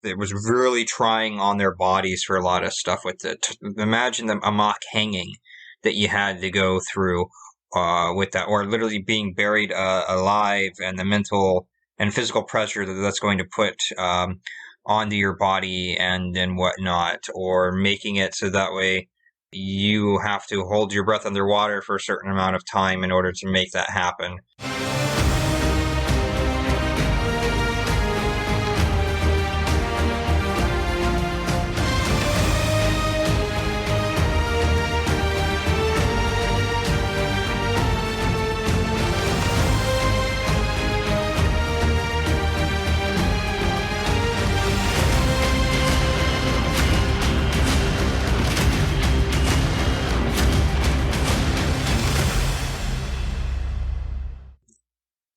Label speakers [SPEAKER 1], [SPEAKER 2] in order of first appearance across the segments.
[SPEAKER 1] it was really trying on their bodies for a lot of stuff with it. Imagine a mock hanging that you had to go through with that, or literally being buried alive, and the mental and physical pressure that's going to put onto your body and whatnot, or making it so that way you have to hold your breath underwater for a certain amount of time in order to make that happen.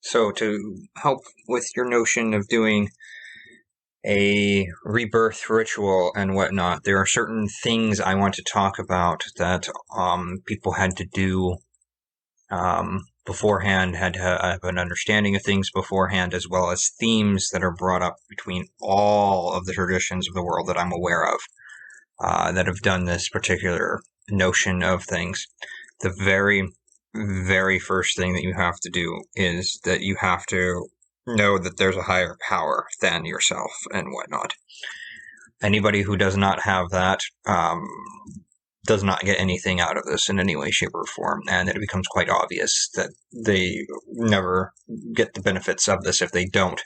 [SPEAKER 1] So to help with your notion of doing a rebirth ritual and whatnot, there are certain things I want to talk about that people had to do beforehand, had to have an understanding of things beforehand, as well as themes that are brought up between all of the traditions of the world that I'm aware of that have done this particular notion of things. The very first thing that you have to do is that you have to know that there's a higher power than yourself and whatnot. Anybody who does not have that does not get anything out of this in any way, shape, or form, and it becomes quite obvious that they never get the benefits of this if they don't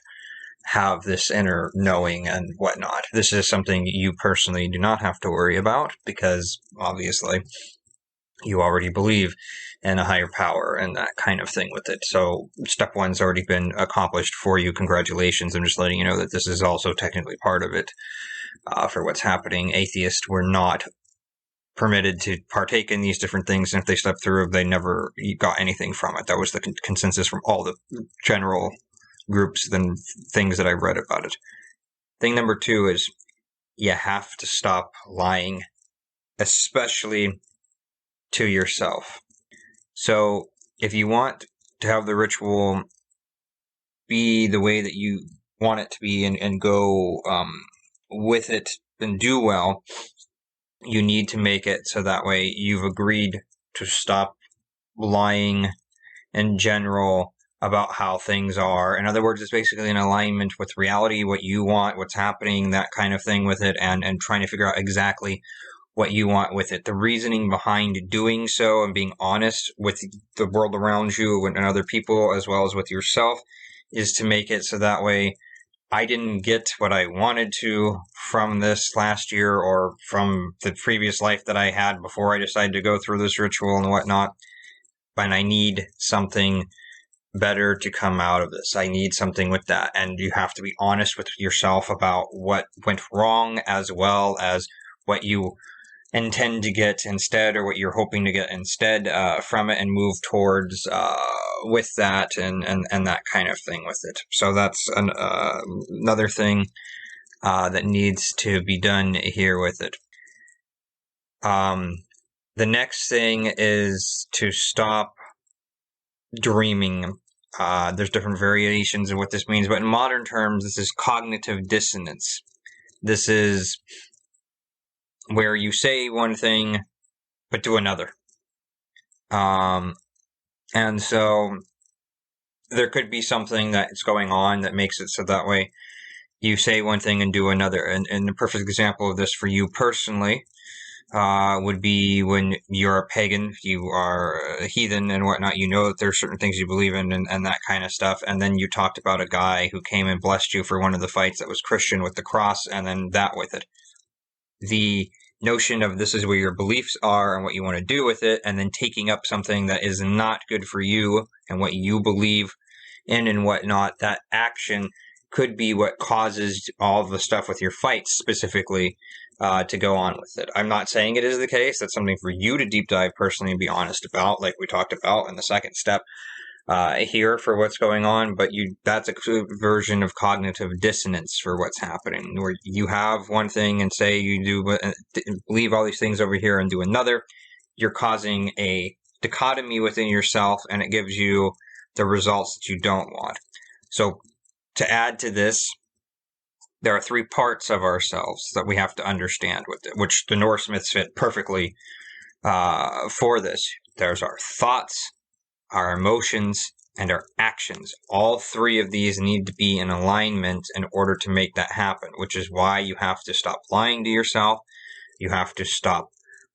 [SPEAKER 1] have this inner knowing and whatnot. This is something you personally do not have to worry about, because obviously you already believe in a higher power and that kind of thing with it. So step one's already been accomplished for you. Congratulations. I'm just letting you know that this is also technically part of it for what's happening. Atheists were not permitted to partake in these different things, and if they stepped through, they never got anything from it. That was the consensus from all the general groups and things that I've read about it. Thing number 2 is you have to stop lying, especially to yourself. So if you want to have the ritual be the way that you want it to be and go with it and do well, you need to make it so that way you've agreed to stop lying in general about how things are. In other words, it's basically an alignment with reality, what you want, what's happening, that kind of thing with it, and trying to figure out exactly what you want with it. The reasoning behind doing so and being honest with the world around you and other people, as well as with yourself, is to make it so that way I didn't get what I wanted to from this last year or from the previous life that I had before I decided to go through this ritual and whatnot, and I need something better to come out of this. I need something with that. And you have to be honest with yourself about what went wrong, as well as what you intend to get instead, or what you're hoping to get instead from it, and move towards with that and that kind of thing with it. So that's another thing that needs to be done here with it. The next thing is to stop dreaming. There's different variations of what this means, but in modern terms, this is cognitive dissonance. This is where you say one thing but do another. And so there could be something that's going on that makes it so that way you say one thing and do another. And the perfect example of this for you personally would be when you're a pagan, you are a heathen and whatnot, you know that there's certain things you believe in and that kind of stuff, and then you talked about a guy who came and blessed you for one of the fights that was Christian with the cross, and then that with it. The notion of this is where your beliefs are and what you want to do with it, and then taking up something that is not good for you and what you believe in and whatnot, that action could be what causes all of the stuff with your fights specifically to go on with it. I'm not saying it is the case. That's something for you to deep dive personally and be honest about, like we talked about in the second step here for what's going on. But that's a version of cognitive dissonance for what's happening, where you have one thing and say you do believe all these things over here and do another. You're causing a dichotomy within yourself, and it gives you the results that you don't want. So to add to this, there are three parts of ourselves that we have to understand with it, which the Norse myths fit perfectly for this. There's our thoughts, our emotions, and our actions. All three of these need to be in alignment in order to make that happen, which is why you have to stop lying to yourself. You have to stop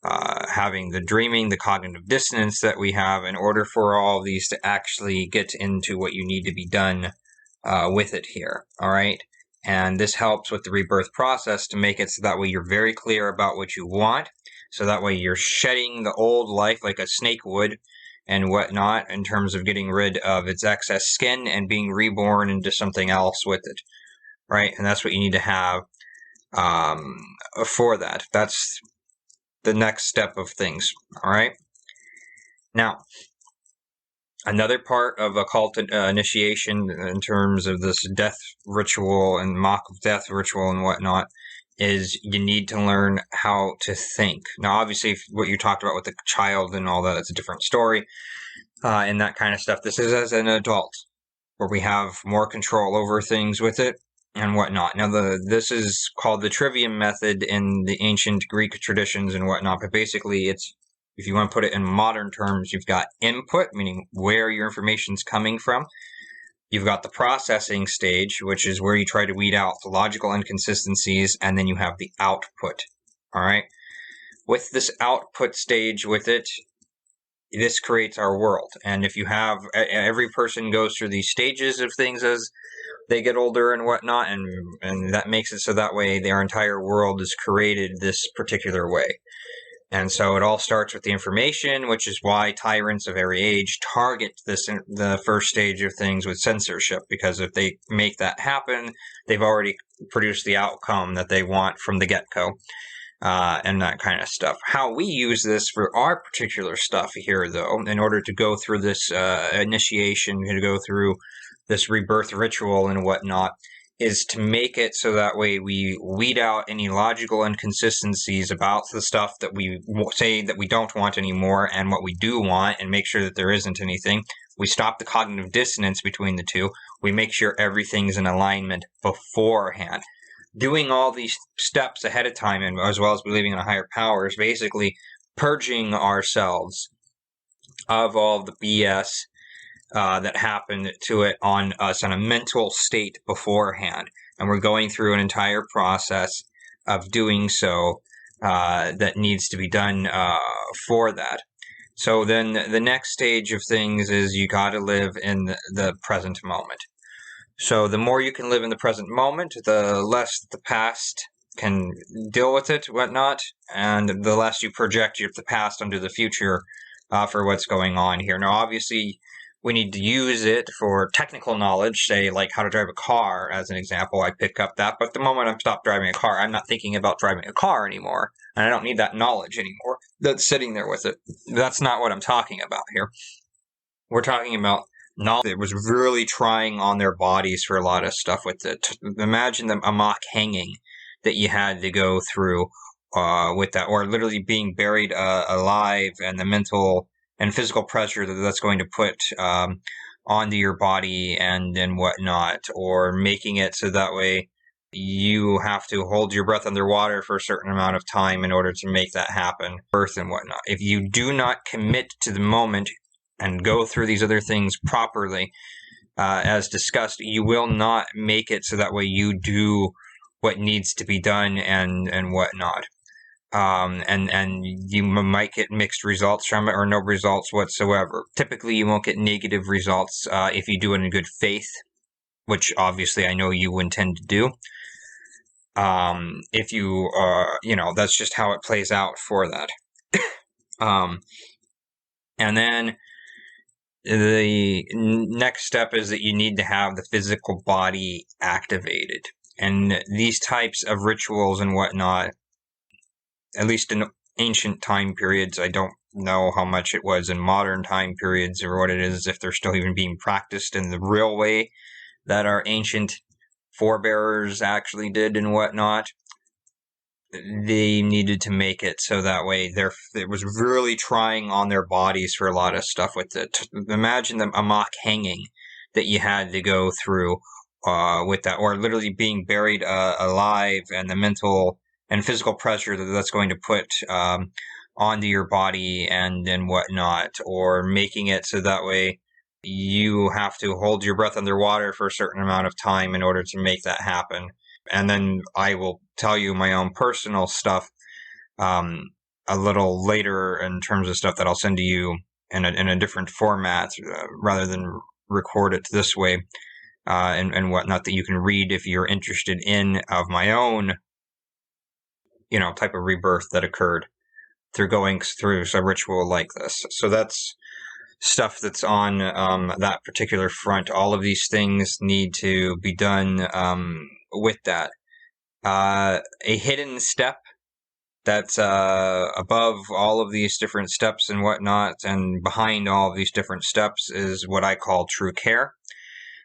[SPEAKER 1] having the dreaming, the cognitive dissonance that we have in order for all of these to actually get into what you need to be done with it here. All right. And this helps with the rebirth process to make it so that way you're very clear about what you want. So that way you're shedding the old life like a snake would and whatnot in terms of getting rid of its excess skin and being reborn into something else with it. Right. And that's what you need to have for that. That's the next step of things. All right. Now, another part of occult initiation in terms of this death ritual and mock of death ritual and whatnot is you need to learn how to think. Now, obviously, what you talked about with the child and all that, it's a different story and that kind of stuff. This is as an adult where we have more control over things with it and whatnot. Now, this is called the Trivium Method in the ancient Greek traditions and whatnot, but basically it's, if you want to put it in modern terms, you've got input, meaning where your information's coming from. You've got the processing stage, which is where you try to weed out the logical inconsistencies, and then you have the output. All right. With this output stage with it, this creates our world. And if you have, every person goes through these stages of things as they get older and whatnot, and that makes it so that way their entire world is created this particular way. And so it all starts with the information, which is why tyrants of every age target the first stage of things with censorship, because if they make that happen, they've already produced the outcome that they want from the get-go, and that kind of stuff. How we use this for our particular stuff here, though, in order to go through this initiation, to go through this rebirth ritual and whatnot, is to make it so that way we weed out any logical inconsistencies about the stuff that we say that we don't want anymore and what we do want, and make sure that there isn't anything. We stop the cognitive dissonance between the two. We make sure everything's in alignment beforehand. Doing all these steps ahead of time, and as well as believing in a higher power, is basically purging ourselves of all the BS that happened to it on us on a mental state beforehand. And we're going through an entire process of doing so that needs to be done for that. So then the next stage of things is you got to live in the present moment. So the more you can live in the present moment, the less the past can deal with it, whatnot, and the less you project the past onto the future for what's going on here. Now, obviously, we need to use it for technical knowledge, say like how to drive a car as an example. I pick up that, but the moment I'm stopped driving a car, I'm not thinking about driving a car anymore, and I don't need that knowledge anymore that's sitting there with it. That's not what I'm talking about here. We're talking about knowledge that was really trying on their bodies for a lot of stuff with it. Imagine a mock hanging that you had to go through with that, or literally being buried alive, and the mental and physical pressure that's going to put onto your body and whatnot, or making it so that way you have to hold your breath underwater for a certain amount of time in order to make that happen, birth and whatnot. If you do not commit to the moment and go through these other things properly, as discussed, you will not make it so that way you do what needs to be done and whatnot. And you might get mixed results from it or no results whatsoever. Typically, you won't get negative results if you do it in good faith, which obviously I know you intend to do. If you, that's just how it plays out for that. And then the next step is that you need to have the physical body activated. And these types of rituals and whatnot, at least in ancient time periods, I don't know how much it was in modern time periods or what it is, if they're still even being practiced in the real way that our ancient forebearers actually did and whatnot. They needed to make it so that way it was really trying on their bodies for a lot of stuff with it. Imagine a mock hanging that you had to go through with that, or literally being buried alive, and the mental and physical pressure that's going to put onto your body and whatnot, or making it so that way you have to hold your breath underwater for a certain amount of time in order to make that happen. And then I will tell you my own personal stuff a little later in terms of stuff that I'll send to you in a different format rather than record it this way and whatnot, that you can read if you're interested in, of my own, type of rebirth that occurred through going through a ritual like this. So that's stuff that's on that particular front. All of these things need to be done with that. A hidden step that's above all of these different steps and whatnot, and behind all of these different steps, is what I call true care.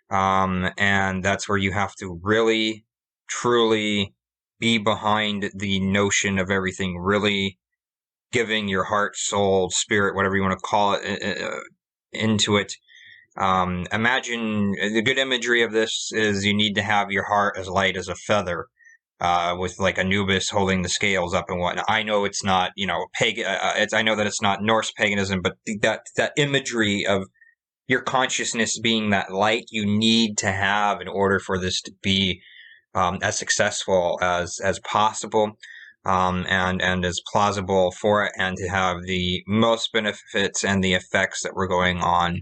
[SPEAKER 1] And that's where you have to really, truly be behind the notion of everything, really giving your heart, soul, spirit, whatever you want to call it, into it. Imagine the good imagery of this is you need to have your heart as light as a feather, with like Anubis holding the scales up and whatnot. I know it's not, pagan. I know that it's not Norse paganism, but that imagery of your consciousness being that light you need to have in order for this to be as successful as possible, and as plausible for it, and to have the most benefits and the effects that were going on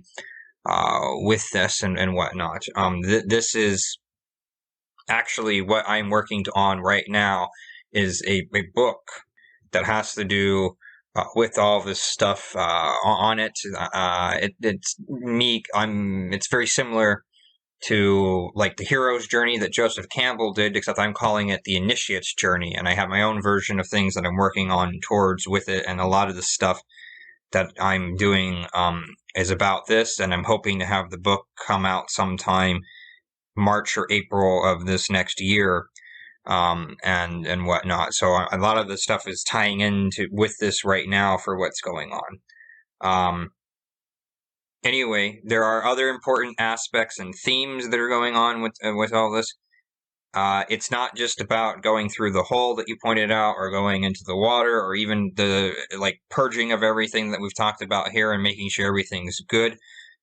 [SPEAKER 1] with this and whatnot. This is actually what I'm working on right now, is a book that has to do with all this stuff on it. It's me. It's very similar to like the hero's journey that Joseph Campbell did, except I'm calling it the initiate's journey, and I have my own version of things that I'm working on towards with it. And a lot of the stuff that I'm doing is about this, and I'm hoping to have the book come out sometime March or April of this next year, and whatnot. So a lot of the stuff is tying into with this right now for what's going on. Anyway, there are other important aspects and themes that are going on with all this. It's not just about going through the hole that you pointed out, or going into the water, or even the purging of everything that we've talked about here and making sure everything's good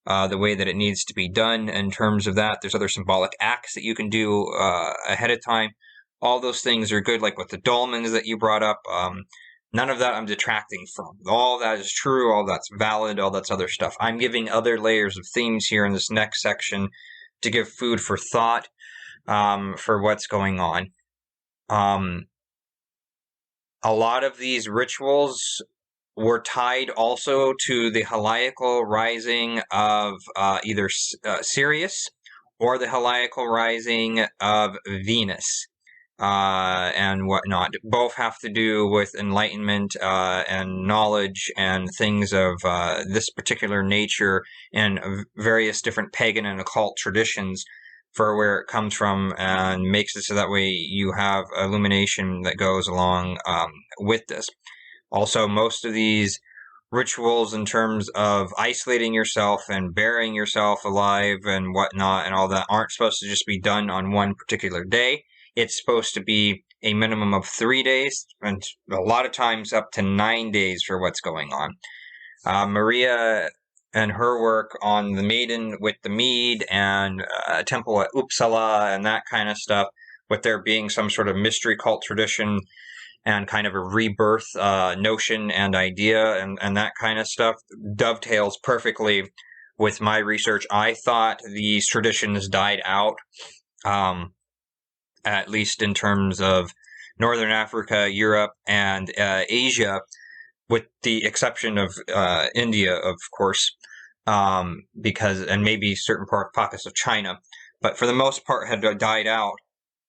[SPEAKER 1] the way that it needs to be done. In terms of that, there's other symbolic acts that you can do ahead of time. All those things are good, like with the dolmens that you brought up. None of that I'm detracting from. All that is true, all that's valid, all that's other stuff. I'm giving other layers of themes here in this next section to give food for thought for what's going on. A lot of these rituals were tied also to the heliacal rising of either Sirius or the heliacal rising of Venus. And whatnot. Both have to do with enlightenment and knowledge and things of this particular nature, and various different pagan and occult traditions for where it comes from, and makes it so that way you have illumination that goes along with this. Also, most of these rituals in terms of isolating yourself and burying yourself alive and whatnot and all that aren't supposed to just be done on one particular day. It's supposed to be a minimum of 3 days, and a lot of times up to 9 days for what's going on. Maria and her work on the maiden with the mead and a temple at Uppsala and that kind of stuff, with there being some sort of mystery cult tradition and kind of a rebirth notion and idea and that kind of stuff, dovetails perfectly with my research. I thought these traditions died out, at least in terms of Northern Africa, Europe, and Asia, with the exception of India, of course, because, and maybe certain pockets of China, but for the most part had died out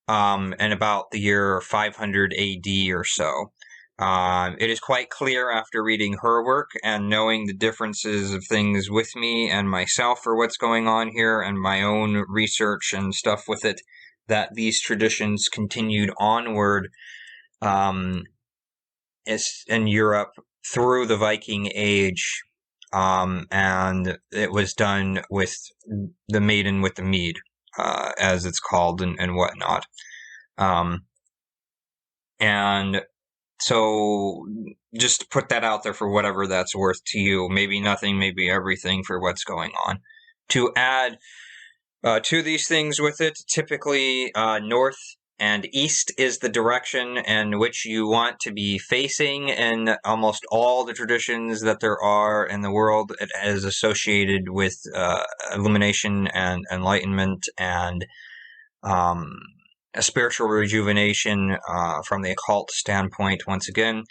[SPEAKER 1] in about the year 500 AD or so. It is quite clear after reading her work and knowing the differences of things with me and myself for what's going on here, and my own research and stuff with it, that these traditions continued onward in Europe through the Viking Age, and it was done with the maiden with the mead. as it's called, and whatnot. And so just put that out there for whatever that's worth to you. Maybe nothing, maybe everything for what's going on. To add to these things with it, typically north and east is the direction in which you want to be facing in almost all the traditions that there are in the world. It is associated with illumination and enlightenment and a spiritual rejuvenation from the occult standpoint. Once again,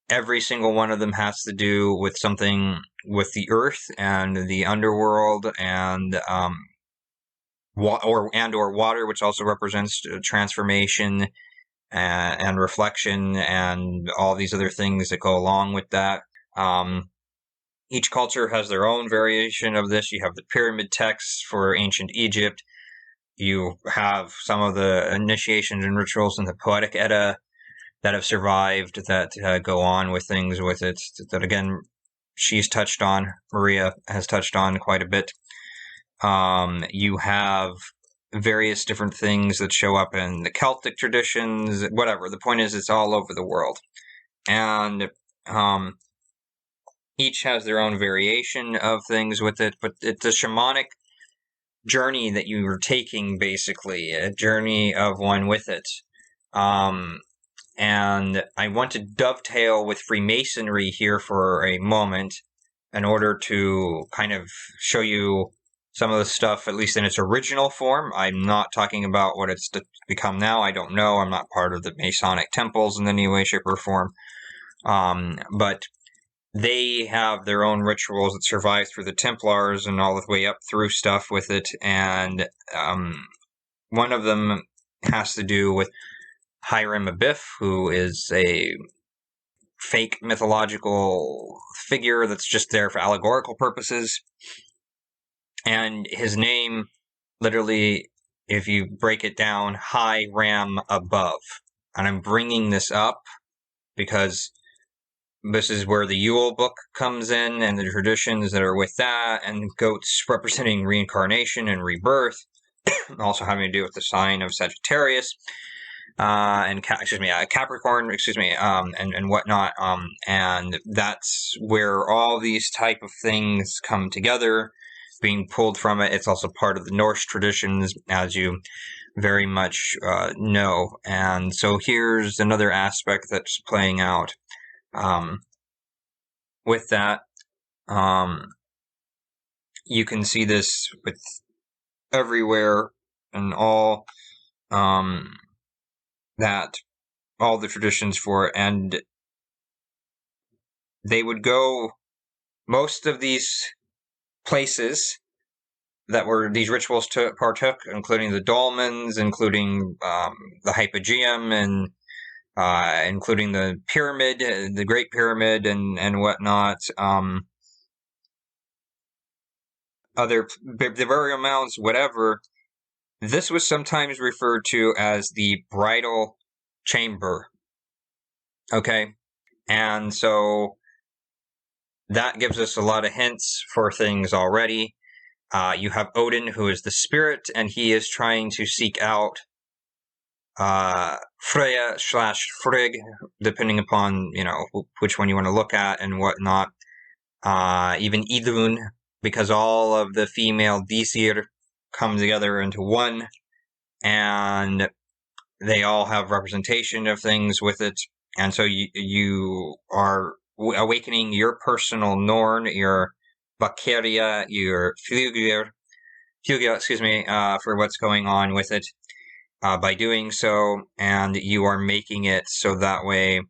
[SPEAKER 1] every single one of them has to do with something with the earth and the underworld and or water, which also represents transformation and reflection and all these other things that go along with that. Each culture has their own variation of this. You have the pyramid texts for ancient Egypt. You have some of the initiations and rituals in the Poetic Edda that have survived that go on with things with it that, again, she's touched on. Maria has touched on quite a bit. You have various different things that show up in the Celtic traditions, whatever. The point is, it's all over the world. And each has their own variation of things with it, but it's a shamanic journey that you are taking, basically, a journey of one with it. And I want to dovetail with Freemasonry here for a moment in order to kind of show you some of the stuff, at least in its original form. I'm not talking about what it's become now. I don't know. I'm not part of the Masonic temples in any way, shape, or form. But they have their own rituals that survive through the Templars and all the way up through stuff with it. And one of them has to do with Hiram Abiff, who is a fake mythological figure that's just there for allegorical purposes. And his name, literally, if you break it down, High Ram Above. And I'm bringing this up because this is where the Yule book comes in and the traditions that are with that, and goats representing reincarnation and rebirth, also having to do with the sign of Sagittarius. And Capricorn, and whatnot. And that's where all these type of things come together, being pulled from it. It's also part of the Norse traditions, as you very much know. And so here's another aspect that's playing out. With that, you can see this with everywhere and all, that all the traditions for it, and they would go, most of these places that were these rituals partook, including the dolmens, including the hypogeum, and including the pyramid, the Great Pyramid, and whatnot. The burial mounds, whatever. This was sometimes referred to as the bridal chamber. Okay? And so that gives us a lot of hints for things already. You have Odin, who is the spirit, and he is trying to seek out Freya / Frigg, depending upon, which one you want to look at and whatnot. Even Idun, because all of the female Disir come together into one, and they all have representation of things with it. And so you are awakening your personal Norn, your Valkyria, your Fugir, for what's going on with it by doing so, and you are making it so that way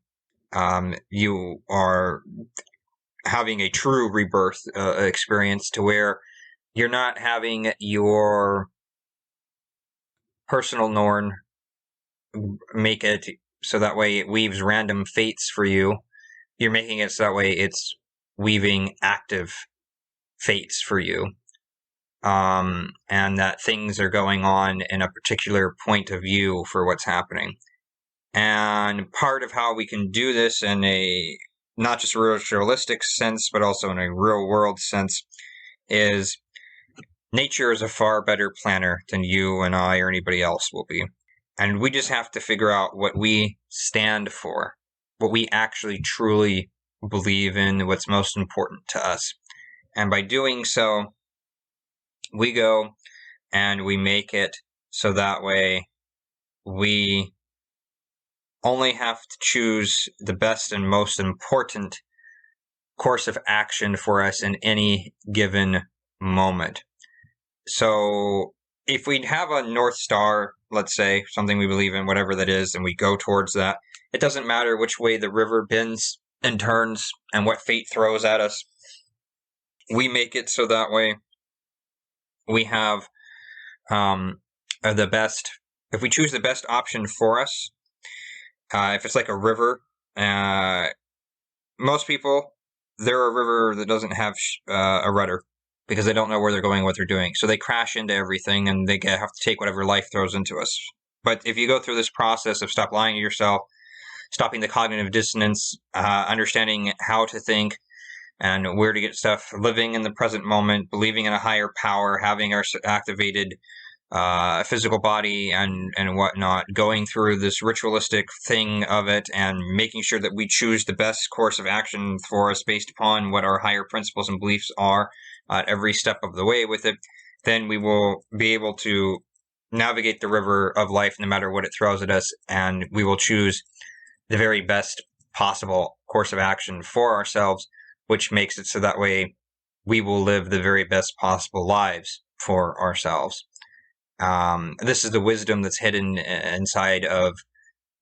[SPEAKER 1] you are having a true rebirth experience, to where you're not having your personal Norn make it so that way it weaves random fates for you. You're making it so that way it's weaving active fates for you. And that things are going on in a particular point of view for what's happening. And part of how we can do this in a not just ritualistic sense, but also in a real world sense, is nature is a far better planner than you and I or anybody else will be. And we just have to figure out what we stand for, what we actually truly believe in, what's most important to us. And by doing so, we go and we make it so that way we only have to choose the best and most important course of action for us in any given moment. So if we have a North Star, let's say, something we believe in, whatever that is, and we go towards that, it doesn't matter which way the river bends and turns and what fate throws at us. We make it so that way we have the best. If we choose the best option for us, if it's like a river, most people, they're a river that doesn't have a rudder because they don't know where they're going, what they're doing. So they crash into everything and they have to take whatever life throws into us. But if you go through this process of stop lying to yourself, stopping the cognitive dissonance, understanding how to think and where to get stuff, living in the present moment, believing in a higher power, having our activated physical body and whatnot, going through this ritualistic thing of it and making sure that we choose the best course of action for us based upon what our higher principles and beliefs are at every step of the way with it, then we will be able to navigate the river of life no matter what it throws at us, and we will choose the very best possible course of action for ourselves, which makes it so that way we will live the very best possible lives for ourselves. This is the wisdom that's hidden inside of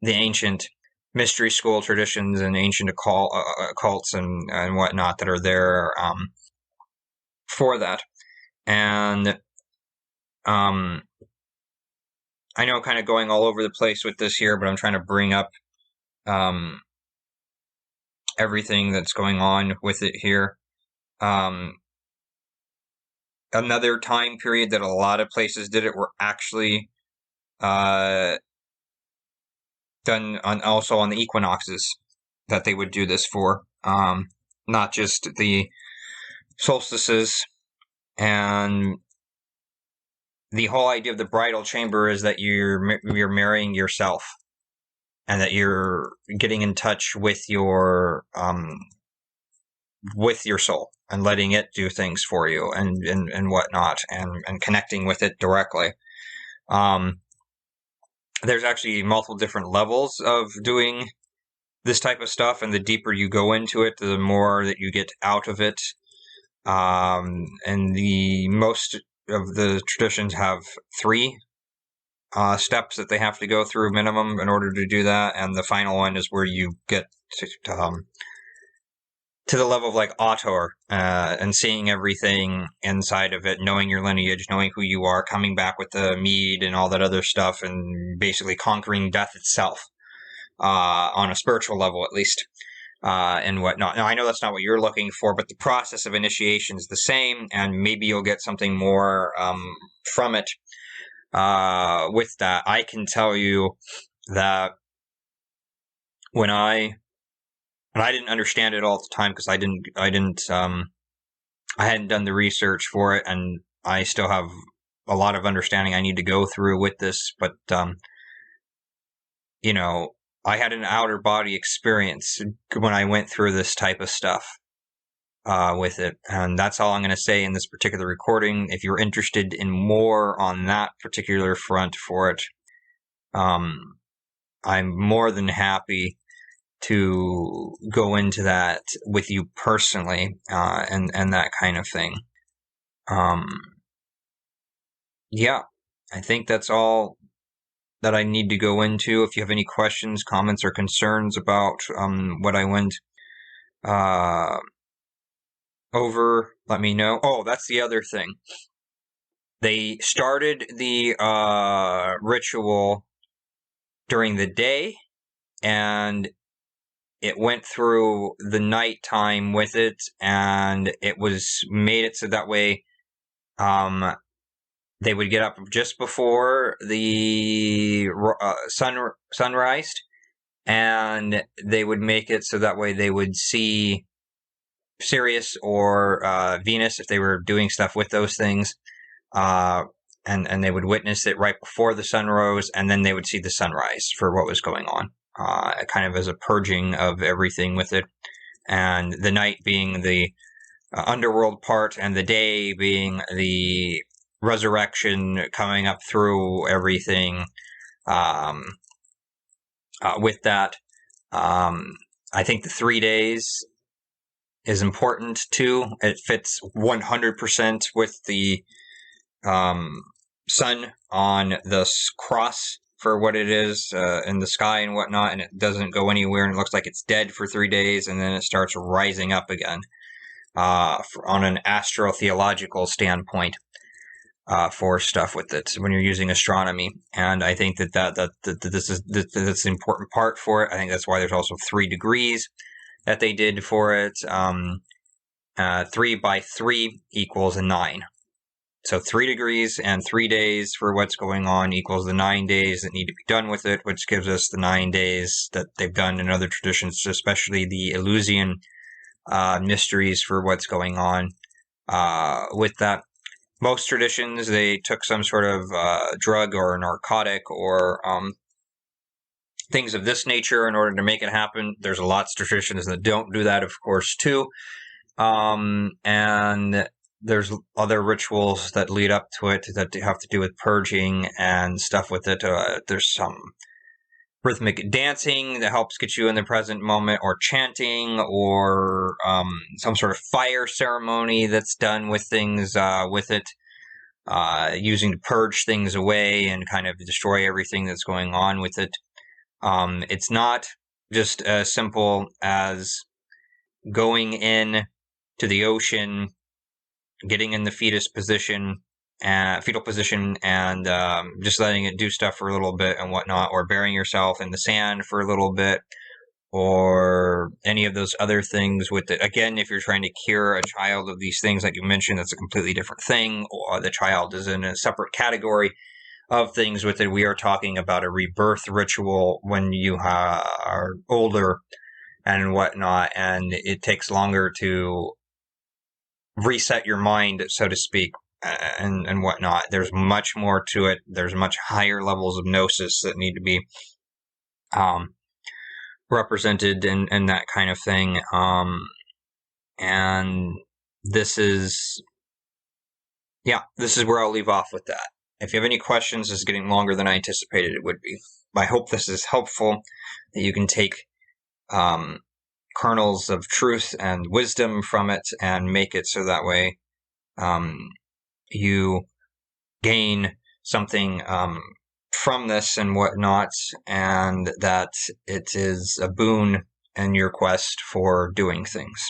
[SPEAKER 1] the ancient mystery school traditions and ancient occults and whatnot that are there for that. And I know I'm kind of going all over the place with this here, but I'm trying to bring up everything that's going on with it here. Another time period that a lot of places did it were actually done also on the equinoxes that they would do this for, not just the solstices. And the whole idea of the bridal chamber is that you're marrying yourself and that you're getting in touch with your soul and letting it do things for you and whatnot and connecting with it directly. There's actually multiple different levels of doing this type of stuff, and the deeper you go into it, the more that you get out of it. And the most of the traditions have 3 steps that they have to go through minimum in order to do that, and the final one is where you get to the level of like autor and seeing everything inside of it, knowing your lineage, knowing who you are, coming back with the mead and all that other stuff, and basically conquering death itself on a spiritual level at least. And whatnot. Now, I know that's not what you're looking for, but the process of initiation is the same, and maybe you'll get something more from it with that. I can tell you that when I didn't understand it all at the time because I hadn't done the research for it, and I still have a lot of understanding I need to go through with this, but I had an outer body experience when I went through this type of stuff with it. And that's all I'm going to say in this particular recording. If you're interested in more on that particular front for it, I'm more than happy to go into that with you personally and that kind of thing. Yeah, I think that's all that I need to go into. If you have any questions, comments, or concerns about what I went over, let me know. Oh, that's the other thing. They started the ritual during the day, and it went through the nighttime with it, and it was made it so that way they would get up just before the sunrise, and they would make it so that way they would see Sirius or Venus if they were doing stuff with those things and they would witness it right before the sun rose, and then they would see the sunrise for what was going on, kind of as a purging of everything with it, and the night being the underworld part, and the day being the resurrection coming up through everything. With that, I think the 3 days is important too. It fits 100% with the sun on the cross for what it is in the sky and whatnot, and it doesn't go anywhere, and it looks like it's dead for 3 days, and then it starts rising up again on an astrotheological standpoint. For stuff with it when you're using astronomy, and I think that that's the important part for it. I think that's why there's also 3 degrees that they did for it. 3 by 3 equals 9. So 3 degrees and 3 days for what's going on equals the 9 days that need to be done with it, which gives us the 9 days that they've done in other traditions, especially the Eleusinian mysteries for what's going on with that. Most traditions, they took some sort of drug or narcotic or things of this nature in order to make it happen. There's lots of traditions that don't do that, of course, too. And there's other rituals that lead up to it that have to do with purging and stuff with it. There's some rhythmic dancing that helps get you in the present moment, or chanting, or some sort of fire ceremony that's done with things with it, using to purge things away and kind of destroy everything that's going on with it. It's not just as simple as going in to the ocean, getting in the fetal position, and just letting it do stuff for a little bit and whatnot, or burying yourself in the sand for a little bit, or any of those other things with it. Again, if you're trying to cure a child of these things, like you mentioned, that's a completely different thing, or the child is in a separate category of things with it. We are talking about a rebirth ritual when you are older and whatnot, and it takes longer to reset your mind, so to speak, and whatnot. There's much more to it. There's much higher levels of gnosis that need to be represented and that kind of thing. And this is where I'll leave off with that. If you have any questions, this is getting longer than I anticipated it would be. I hope this is helpful, that you can take kernels of truth and wisdom from it and make it so that way you gain something from this and whatnot, and that it is a boon in your quest for doing things.